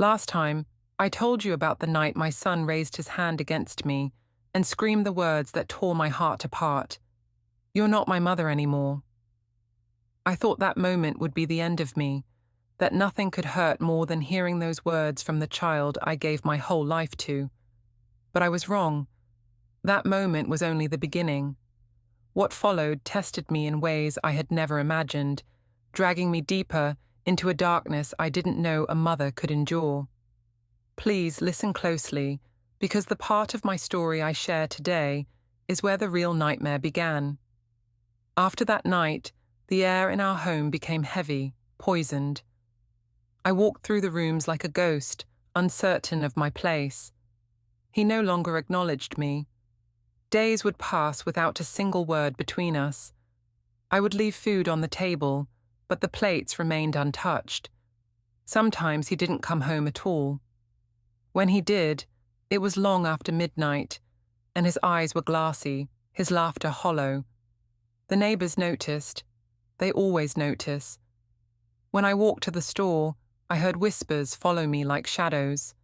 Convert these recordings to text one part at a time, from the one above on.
Last time, I told you about the night my son raised his hand against me and screamed the words that tore my heart apart. "You're not my mother anymore." I thought that moment would be the end of me, that nothing could hurt more than hearing those words from the child I gave my whole life to. But I was wrong. That moment was only the beginning. What followed tested me in ways I had never imagined, dragging me deeper into a darkness I didn't know a mother could endure. Please listen closely, because the part of my story I share today is where the real nightmare began. After that night, the air in our home became heavy, poisoned. I walked through the rooms like a ghost, uncertain of my place. He no longer acknowledged me. Days would pass without a single word between us. I would leave food on the table, but the plates remained untouched. Sometimes he didn't come home at all. When he did, it was long after midnight, and his eyes were glassy, his laughter hollow. The neighbors noticed. They always notice. When I walked to the store, I heard whispers follow me like shadows.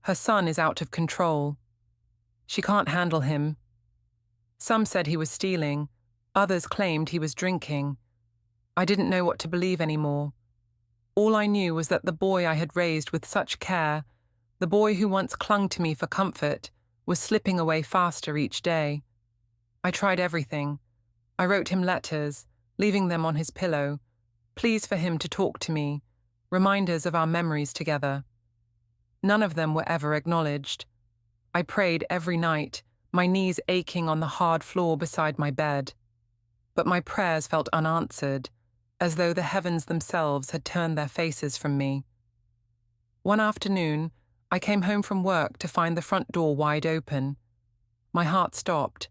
Her son is out of control. She can't handle him. Some said he was stealing. Others claimed he was drinking. I didn't know what to believe anymore. All I knew was that the boy I had raised with such care, the boy who once clung to me for comfort, was slipping away faster each day. I tried everything. I wrote him letters, leaving them on his pillow, pleas for him to talk to me, reminders of our memories together. None of them were ever acknowledged. I prayed every night, my knees aching on the hard floor beside my bed. But my prayers felt unanswered, as though the heavens themselves had turned their faces from me. One afternoon, I came home from work to find the front door wide open. My heart stopped.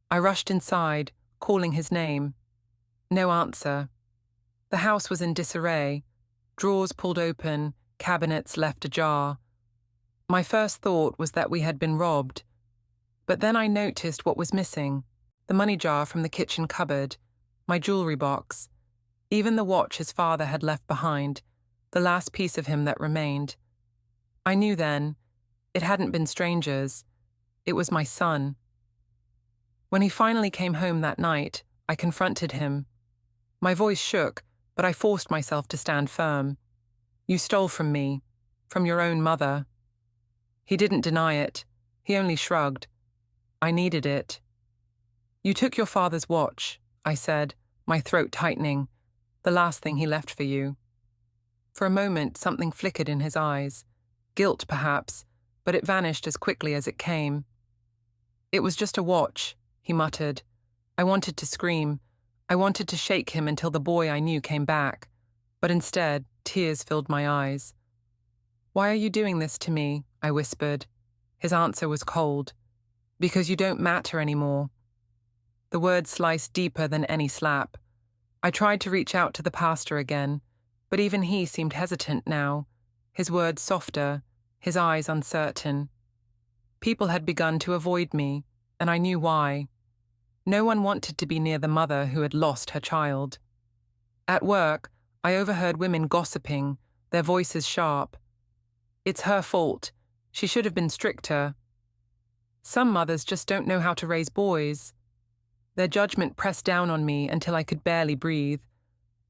I rushed inside, calling his name. No answer. The house was in disarray, drawers pulled open, cabinets left ajar. My first thought was that we had been robbed. But then I noticed what was missing: the money jar from the kitchen cupboard, my jewelry box, even the watch his father had left behind, the last piece of him that remained. I knew then, it hadn't been strangers, it was my son. When he finally came home that night, I confronted him. My voice shook, but I forced myself to stand firm. "You stole from me, from your own mother." He didn't deny it. He only shrugged. "I needed it." "You took your father's watch," I said, my throat tightening, "the last thing he left for you." For a moment, something flickered in his eyes. Guilt, perhaps, but it vanished as quickly as it came. "It was just a watch," he muttered. I wanted to scream. I wanted to shake him until the boy I knew came back. But instead, tears filled my eyes. "Why are you doing this to me?" I whispered. His answer was cold. "Because you don't matter anymore." The words sliced deeper than any slap. I tried to reach out to the pastor again, but even he seemed hesitant now, his words softer, his eyes uncertain. People had begun to avoid me, and I knew why. No one wanted to be near the mother who had lost her child. At work, I overheard women gossiping, their voices sharp. "It's her fault. She should have been stricter." "Some mothers just don't know how to raise boys." Their judgment pressed down on me until I could barely breathe.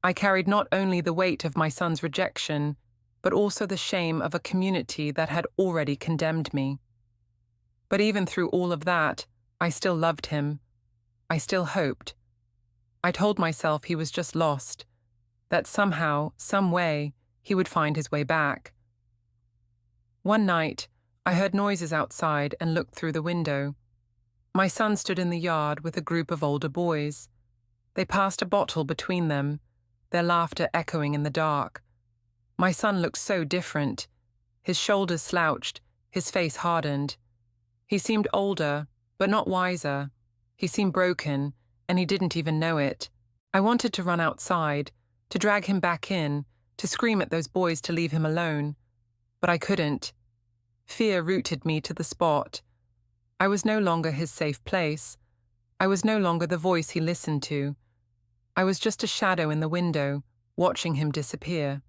I carried not only the weight of my son's rejection, but also the shame of a community that had already condemned me. But even through all of that, I still loved him. I still hoped. I told myself he was just lost, that somehow, some way, he would find his way back. One night, I heard noises outside and looked through the window. My son stood in the yard with a group of older boys. They passed a bottle between them, their laughter echoing in the dark. My son looked so different. His shoulders slouched, his face hardened. He seemed older, but not wiser. He seemed broken, and he didn't even know it. I wanted to run outside, to drag him back in, to scream at those boys to leave him alone. But I couldn't. Fear rooted me to the spot. I was no longer his safe place. I was no longer the voice he listened to. I was just a shadow in the window, watching him disappear.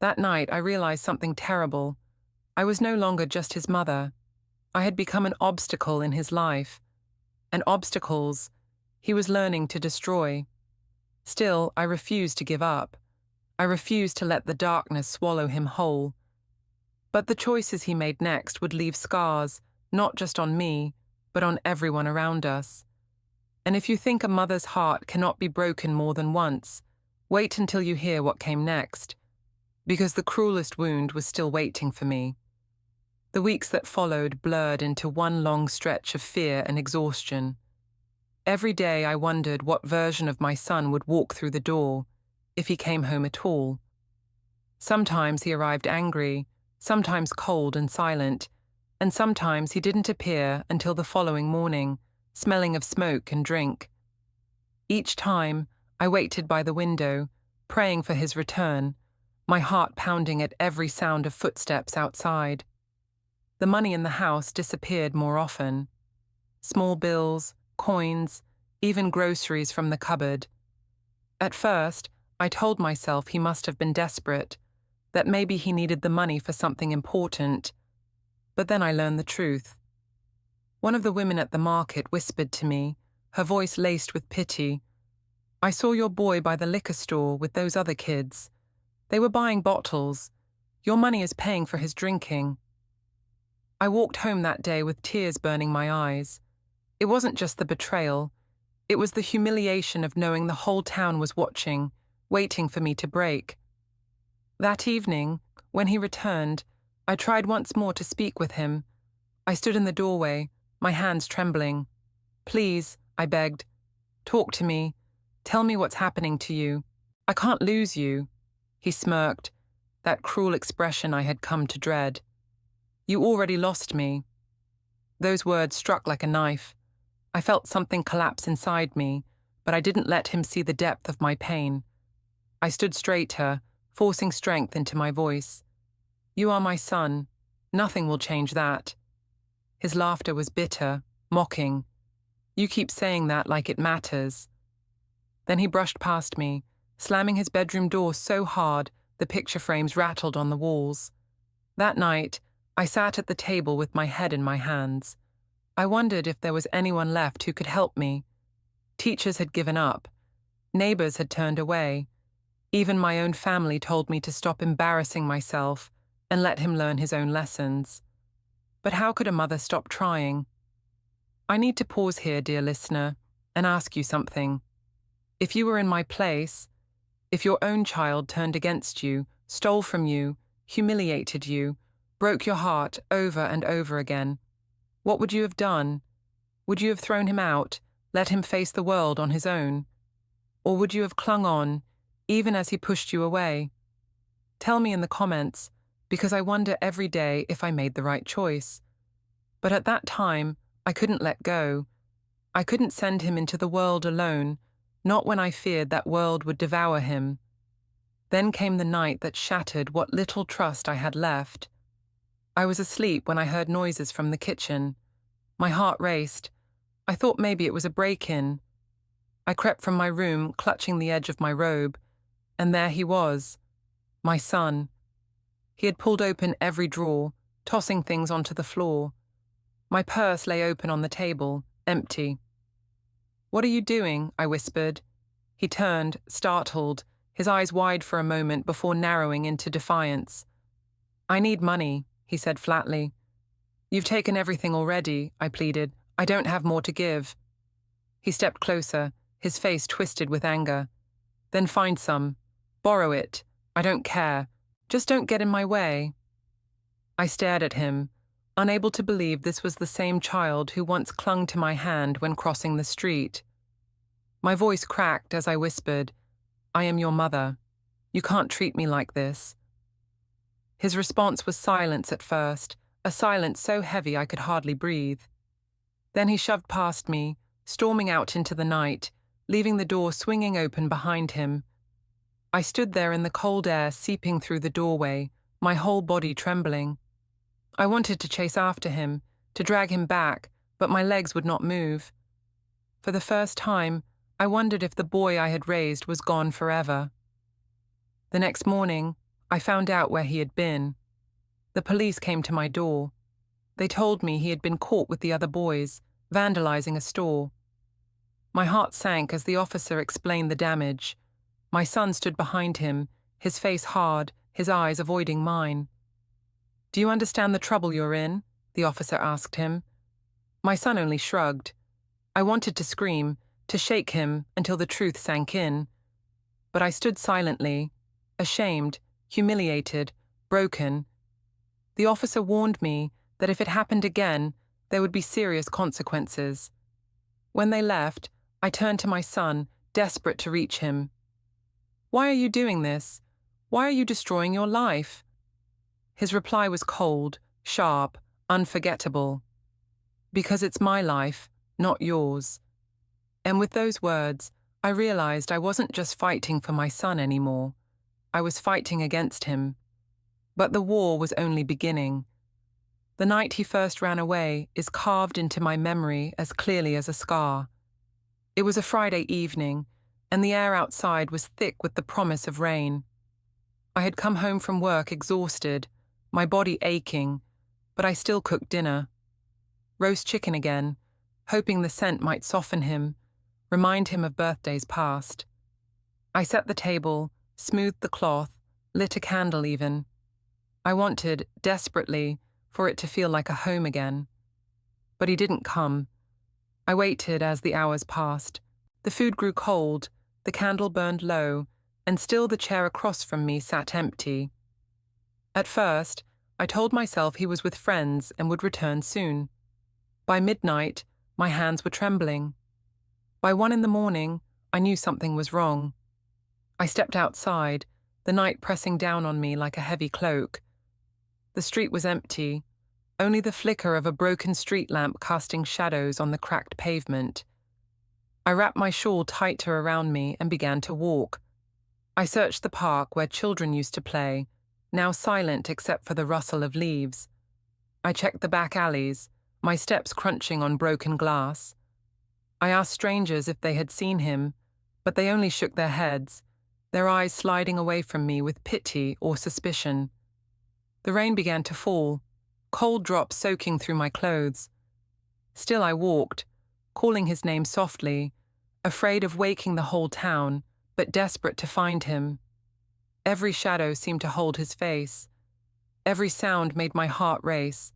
That night, I realized something terrible. I was no longer just his mother. I had become an obstacle in his life, and obstacles he was learning to destroy. Still, I refused to give up. I refused to let the darkness swallow him whole. But the choices he made next would leave scars, not just on me, but on everyone around us. And if you think a mother's heart cannot be broken more than once, wait until you hear what came next, because the cruelest wound was still waiting for me. The weeks that followed blurred into one long stretch of fear and exhaustion. Every day I wondered what version of my son would walk through the door, if he came home at all. Sometimes he arrived angry, sometimes cold and silent, and sometimes he didn't appear until the following morning, smelling of smoke and drink. Each time, I waited by the window, praying for his return, my heart pounding at every sound of footsteps outside. The money in the house disappeared more often. Small bills, coins, even groceries from the cupboard. At first, I told myself he must have been desperate, that maybe he needed the money for something important. But then I learned the truth. One of the women at the market whispered to me, her voice laced with pity, "I saw your boy by the liquor store with those other kids. They were buying bottles. Your money is paying for his drinking." I walked home that day with tears burning my eyes. It wasn't just the betrayal. It was the humiliation of knowing the whole town was watching, waiting for me to break. That evening, when he returned, I tried once more to speak with him. I stood in the doorway, my hands trembling. "Please," I begged, "talk to me. Tell me what's happening to you. I can't lose you." He smirked, that cruel expression I had come to dread. "You already lost me." Those words struck like a knife. I felt something collapse inside me, but I didn't let him see the depth of my pain. I stood straighter, forcing strength into my voice. "You are my son. Nothing will change that." His laughter was bitter, mocking. "You keep saying that like it matters." Then he brushed past me, slamming his bedroom door so hard the picture frames rattled on the walls. That night, I sat at the table with my head in my hands. I wondered if there was anyone left who could help me. Teachers had given up. Neighbors had turned away. Even my own family told me to stop embarrassing myself and let him learn his own lessons. But how could a mother stop trying? I need to pause here, dear listener, and ask you something. If you were in my place, if your own child turned against you, stole from you, humiliated you, broke your heart over and over again, what would you have done? Would you have thrown him out, let him face the world on his own? Or would you have clung on, even as he pushed you away? Tell me in the comments, because I wonder every day if I made the right choice. But at that time, I couldn't let go. I couldn't send him into the world alone, not when I feared that world would devour him. Then came the night that shattered what little trust I had left. I was asleep when I heard noises from the kitchen. My heart raced. I thought maybe it was a break-in. I crept from my room, clutching the edge of my robe, and there he was, my son. He had pulled open every drawer, tossing things onto the floor. My purse lay open on the table, empty. "What are you doing?" I whispered. He turned, startled, his eyes wide for a moment before narrowing into defiance. "I need money," he said flatly. "You've taken everything already," I pleaded. "I don't have more to give." He stepped closer, his face twisted with anger. "Then find some. Borrow it. I don't care. Just don't get in my way." I stared at him, unable to believe this was the same child who once clung to my hand when crossing the street. My voice cracked as I whispered, "I am your mother. You can't treat me like this." His response was silence at first, a silence so heavy I could hardly breathe. Then he shoved past me, storming out into the night, leaving the door swinging open behind him. I stood there in the cold air seeping through the doorway, my whole body trembling. I wanted to chase after him, to drag him back, but my legs would not move. For the first time, I wondered if the boy I had raised was gone forever. The next morning, I found out where he had been. The police came to my door. They told me he had been caught with the other boys, vandalizing a store. My heart sank as the officer explained the damage. My son stood behind him, his face hard, his eyes avoiding mine. "Do you understand the trouble you're in?" the officer asked him. My son only shrugged. I wanted to scream, to shake him until the truth sank in. But I stood silently, ashamed, humiliated, broken. The officer warned me that if it happened again, there would be serious consequences. When they left, I turned to my son, desperate to reach him. "Why are you doing this? Why are you destroying your life?" His reply was cold, sharp, unforgettable. "Because it's my life, not yours." And with those words, I realized I wasn't just fighting for my son anymore. I was fighting against him. But the war was only beginning. The night he first ran away is carved into my memory as clearly as a scar. It was a Friday evening, and the air outside was thick with the promise of rain. I had come home from work exhausted, my body aching, but I still cooked dinner. Roast chicken again, hoping the scent might soften him, remind him of birthdays past. I set the table, smoothed the cloth, lit a candle even. I wanted, desperately, for it to feel like a home again. But he didn't come. I waited as the hours passed. The food grew cold, the candle burned low, and still the chair across from me sat empty. At first, I told myself he was with friends and would return soon. By midnight, my hands were trembling. By 1 a.m, I knew something was wrong. I stepped outside, the night pressing down on me like a heavy cloak. The street was empty, only the flicker of a broken street lamp casting shadows on the cracked pavement. I wrapped my shawl tighter around me and began to walk. I searched the park where children used to play, now silent except for the rustle of leaves. I checked the back alleys, my steps crunching on broken glass. I asked strangers if they had seen him, but they only shook their heads, their eyes sliding away from me with pity or suspicion. The rain began to fall, cold drops soaking through my clothes. Still I walked, calling his name softly, afraid of waking the whole town, but desperate to find him. Every shadow seemed to hold his face. Every sound made my heart race.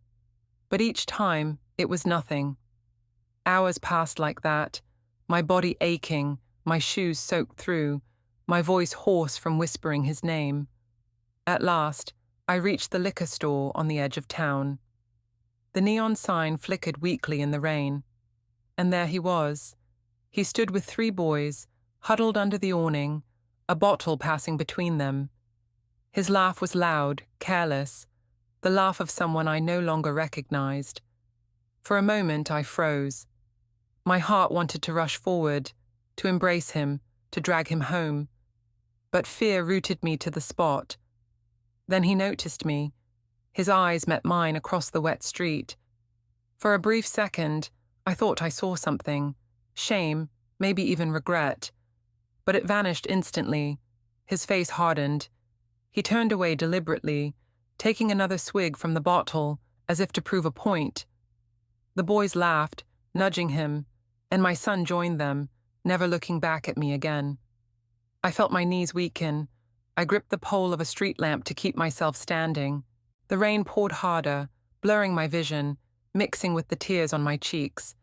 But each time, it was nothing. Hours passed like that, my body aching, my shoes soaked through, my voice hoarse from whispering his name. At last, I reached the liquor store on the edge of town. The neon sign flickered weakly in the rain. And there he was. He stood with 3 boys, huddled under the awning, a bottle passing between them. His laugh was loud, careless, the laugh of someone I no longer recognized. For a moment I froze. My heart wanted to rush forward, to embrace him, to drag him home. But fear rooted me to the spot. Then he noticed me. His eyes met mine across the wet street. For a brief second, I thought I saw something, shame, maybe even regret. But it vanished instantly. His face hardened. He turned away deliberately, taking another swig from the bottle, as if to prove a point. The boys laughed, nudging him, and my son joined them, never looking back at me again. I felt my knees weaken. I gripped the pole of a street lamp to keep myself standing. The rain poured harder, blurring my vision, mixing with the tears on my cheeks.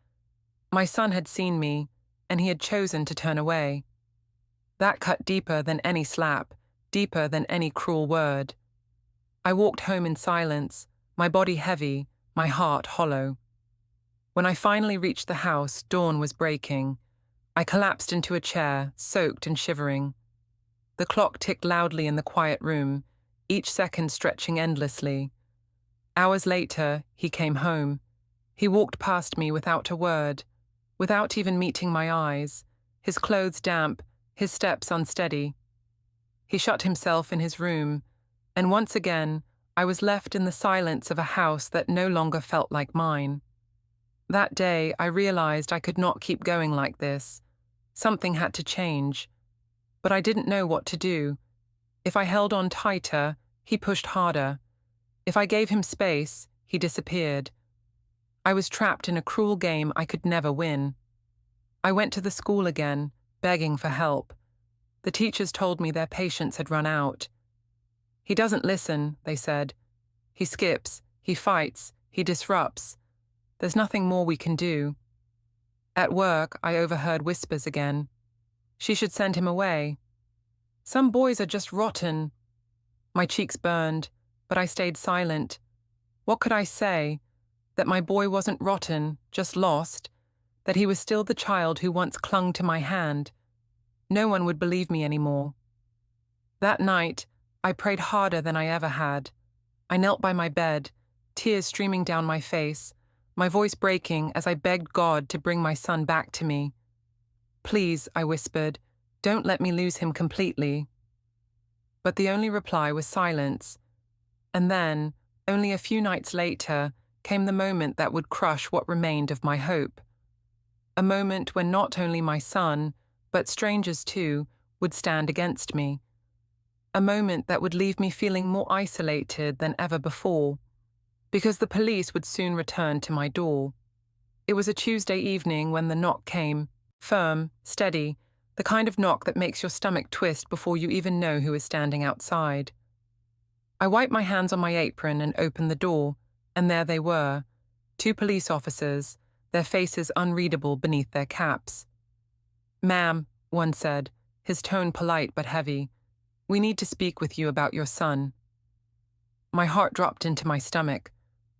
My son had seen me, and he had chosen to turn away. That cut deeper than any slap, deeper than any cruel word. I walked home in silence, my body heavy, my heart hollow. When I finally reached the house, dawn was breaking. I collapsed into a chair, soaked and shivering. The clock ticked loudly in the quiet room, each second stretching endlessly. Hours later, he came home. He walked past me without a word, without even meeting my eyes, his clothes damp, his steps unsteady. He shut himself in his room, and once again, I was left in the silence of a house that no longer felt like mine. That day, I realized I could not keep going like this. Something had to change. But I didn't know what to do. If I held on tighter, He pushed harder. If I gave him space, he disappeared. I was trapped in a cruel game I could never win. I went to the school again, begging for help. The teachers told me their patience had run out. He doesn't listen, they said. He skips, he fights, he disrupts. There's nothing more we can do. At work, I overheard whispers again. She should send him away. Some boys are just rotten. My cheeks burned, but I stayed silent. What could I say? That my boy wasn't rotten, just lost, that he was still the child who once clung to my hand. No one would believe me anymore. That night, I prayed harder than I ever had. I knelt by my bed, tears streaming down my face, my voice breaking as I begged God to bring my son back to me. Please, I whispered, don't let me lose him completely. But the only reply was silence. And then, only a few nights later, came the moment that would crush what remained of my hope. A moment when not only my son, but strangers too, would stand against me. A moment that would leave me feeling more isolated than ever before, because the police would soon return to my door. It was a Tuesday evening when the knock came, firm, steady, the kind of knock that makes your stomach twist before you even know who is standing outside. I wiped my hands on my apron and opened the door, and there they were, 2 police officers, their faces unreadable beneath their caps. "Ma'am," one said, his tone polite but heavy, "we need to speak with you about your son." My heart dropped into my stomach.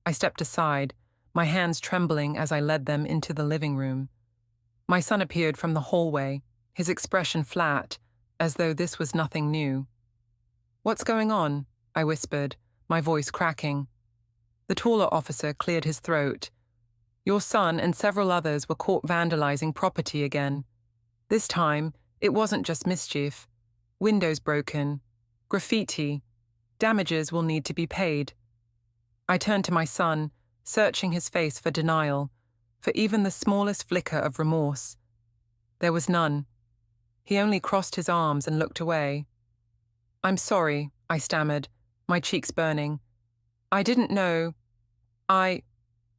I stepped aside, my hands trembling as I led them into the living room. My son appeared from the hallway, his expression flat, as though this was nothing new. "What's going on?" I whispered, my voice cracking. The taller officer cleared his throat. "Your son and several others were caught vandalizing property again. This time, it wasn't just mischief. Windows broken, graffiti, damages will need to be paid." I turned to my son, searching his face for denial, for even the smallest flicker of remorse. There was none. He only crossed his arms and looked away. "I'm sorry," I stammered, my cheeks burning. "I didn't know.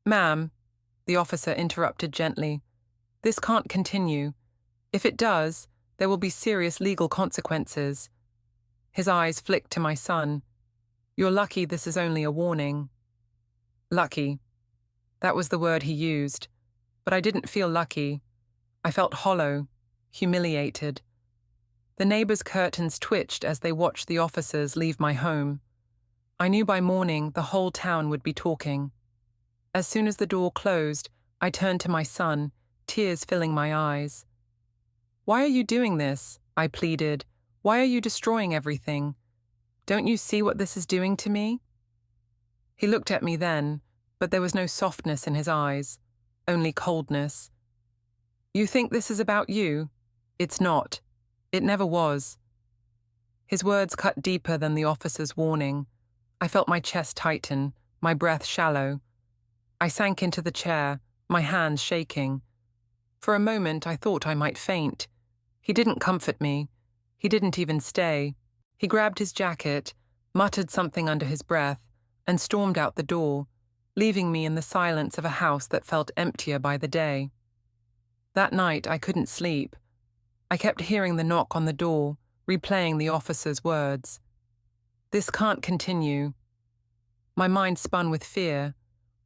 Ma'am," the officer interrupted gently. "This can't continue. If it does, there will be serious legal consequences." His eyes flicked to my son. "You're lucky this is only a warning." Lucky. That was the word he used. But I didn't feel lucky. I felt hollow, humiliated. The neighbors' curtains twitched as they watched the officers leave my home. I knew by morning the whole town would be talking. As soon as the door closed, I turned to my son, tears filling my eyes. "Why are you doing this?" I pleaded. "Why are you destroying everything? Don't you see what this is doing to me?" He looked at me then, but there was no softness in his eyes, only coldness. "You think this is about you? It's not. It never was." His words cut deeper than the officer's warning. I felt my chest tighten, my breath shallow. I sank into the chair, my hands shaking. For a moment I thought I might faint. He didn't comfort me. He didn't even stay. He grabbed his jacket, muttered something under his breath, and stormed out the door, leaving me in the silence of a house that felt emptier by the day. That night I couldn't sleep. I kept hearing the knock on the door, replaying the officer's words. This can't continue. My mind spun with fear.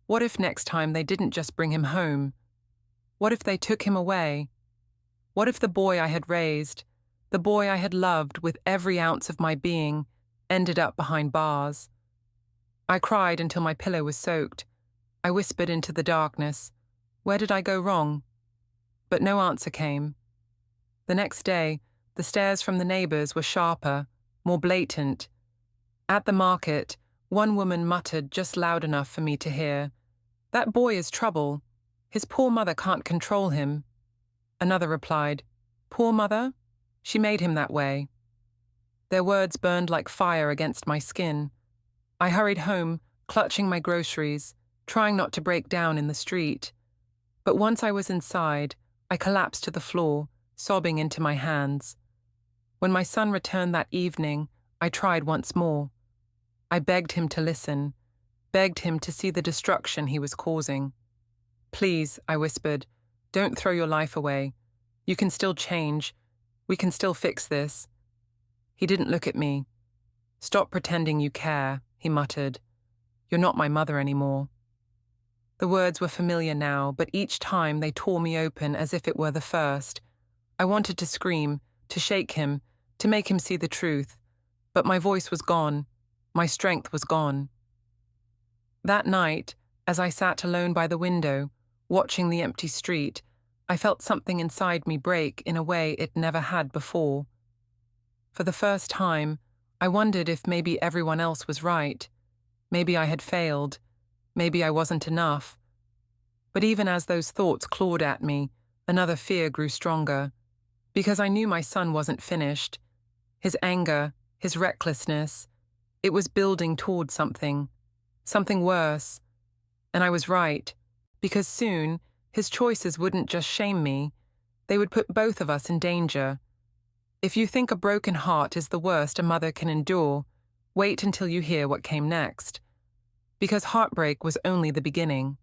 What if next time they didn't just bring him home? What if they took him away? What if the boy I had raised, the boy I had loved with every ounce of my being, ended up behind bars? I cried until my pillow was soaked. I whispered into the darkness, "Where did I go wrong?" But no answer came. The next day, the stares from the neighbors were sharper, more blatant. At the market, one woman muttered just loud enough for me to hear, "That boy is trouble. His poor mother can't control him." Another replied, "Poor mother? She made him that way." Their words burned like fire against my skin. I hurried home, clutching my groceries, trying not to break down in the street. But once I was inside, I collapsed to the floor, sobbing into my hands. When my son returned that evening, I tried once more. I begged him to listen, begged him to see the destruction he was causing. Please, I whispered, don't throw your life away. You can still change. We can still fix this. He didn't look at me. Stop pretending you care, he muttered. You're not my mother anymore. The words were familiar now, but each time they tore me open as if it were the first. I wanted to scream, to shake him, to make him see the truth, but my voice was gone. My strength was gone. That night, as I sat alone by the window, watching the empty street, I felt something inside me break in a way it never had before. For the first time, I wondered if maybe everyone else was right. Maybe I had failed. Maybe I wasn't enough. But even as those thoughts clawed at me, another fear grew stronger, because I knew my son wasn't finished. His anger, his recklessness, it was building toward something worse. And I was right, because soon his choices wouldn't just shame me, they would put both of us in danger. If you think a broken heart is the worst a mother can endure, wait until you hear what came next. Because heartbreak was only the beginning.